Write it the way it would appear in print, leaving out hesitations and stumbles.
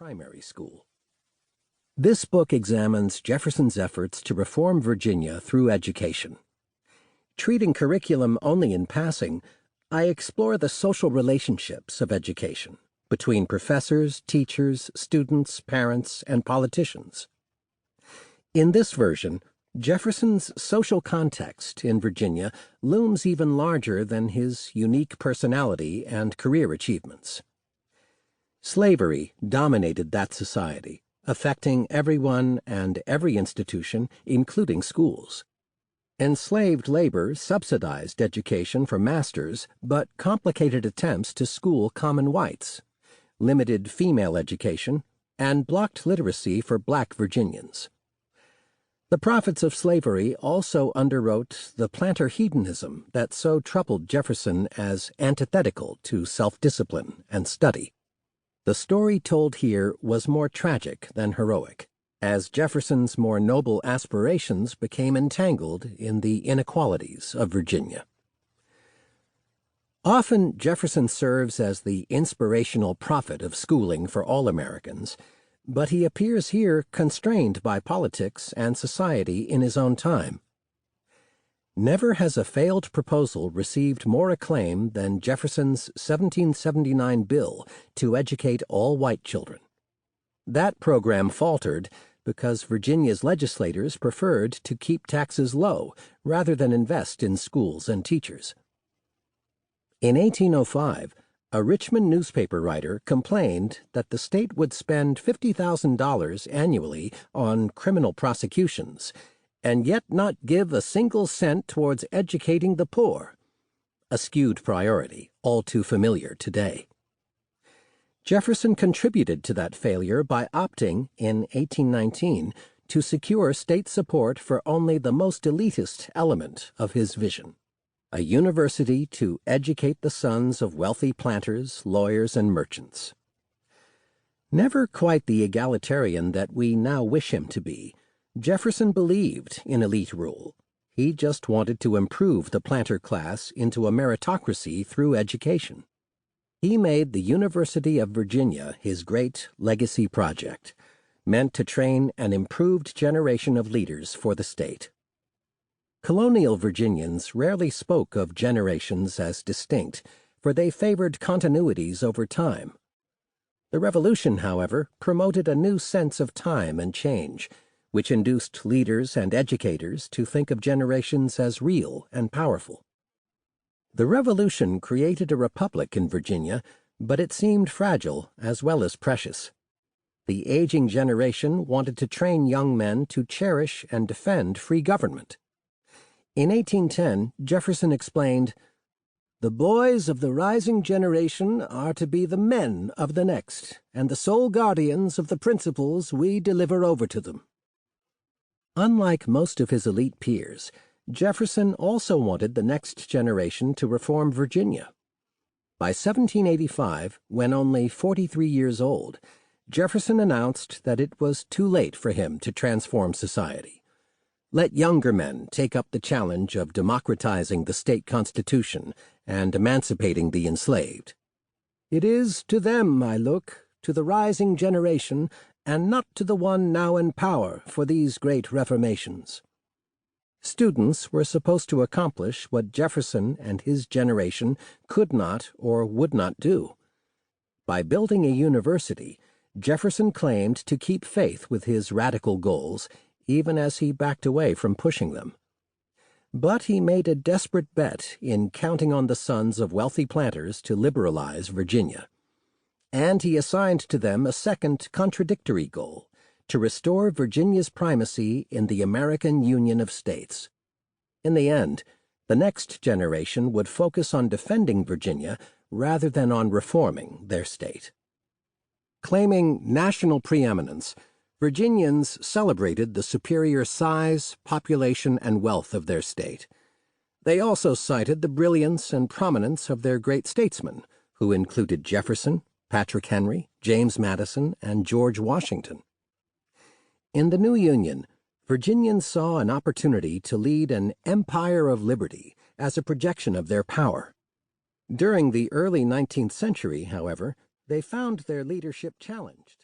primary school. This book examines Jefferson's efforts to reform Virginia through education. Treating curriculum only in passing, I explore the social relationships of education between professors, teachers, students, parents, and politicians. In this version, Jefferson's social context in Virginia looms even larger than his unique personality and career achievements. Slavery dominated that society, affecting everyone and every institution, including schools. Enslaved labor subsidized education for masters, but complicated attempts to school common whites, limited female education, and blocked literacy for black Virginians. The profits of slavery also underwrote the planter hedonism that so troubled Jefferson as antithetical to self-discipline and study. The story told here was more tragic than heroic, as Jefferson's more noble aspirations became entangled in the inequalities of Virginia. Often Jefferson serves as the inspirational prophet of schooling for all Americans, but he appears here constrained by politics and society in his own time. Never has a failed proposal received more acclaim than Jefferson's 1779 bill to educate all white children. That program faltered because Virginia's legislators preferred to keep taxes low rather than invest in schools and teachers. In 1805, a Richmond newspaper writer complained that the state would spend $50,000 annually on criminal prosecutions and yet not give a single cent towards educating the poor, a skewed priority all too familiar today. Jefferson contributed to that failure by opting, in 1819, to secure state support for only the most elitist element of his vision: a university to educate the sons of wealthy planters, lawyers, and merchants. Never quite the egalitarian that we now wish him to be, Jefferson believed in elite rule. He just wanted to improve the planter class into a meritocracy through education. He made the University of Virginia his great legacy project, meant to train an improved generation of leaders for the state. Colonial Virginians rarely spoke of generations as distinct, for they favored continuities over time. The Revolution, however, promoted a new sense of time and change, which induced leaders and educators to think of generations as real and powerful. The Revolution created a republic in Virginia, but it seemed fragile as well as precious. The aging generation wanted to train young men to cherish and defend free government. In 1810, Jefferson explained, "The boys of the rising generation are to be the men of the next, and the sole guardians of the principles we deliver over to them." Unlike most of his elite peers, Jefferson also wanted the next generation to reform Virginia. By 1785, when only 43 years old, Jefferson announced that it was too late for him to transform society. Let younger men take up the challenge of democratizing the state constitution and emancipating the enslaved. "It is to them I look, to the rising generation, and not to the one now in power for these great reformations." Students were supposed to accomplish what Jefferson and his generation could not or would not do. By building a university, Jefferson claimed to keep faith with his radical goals, even as he backed away from pushing them. But he made a desperate bet in counting on the sons of wealthy planters to liberalize Virginia. And he assigned to them a second contradictory goal: to restore Virginia's primacy in the American Union of States. In the end, the next generation would focus on defending Virginia rather than on reforming their state. Claiming national preeminence, Virginians celebrated the superior size, population, and wealth of their state. They also cited the brilliance and prominence of their great statesmen, who included Jefferson, Patrick Henry, James Madison, and George Washington. In the new Union, Virginians saw an opportunity to lead an empire of liberty as a projection of their power. During the early 19th century, however, they found their leadership challenged.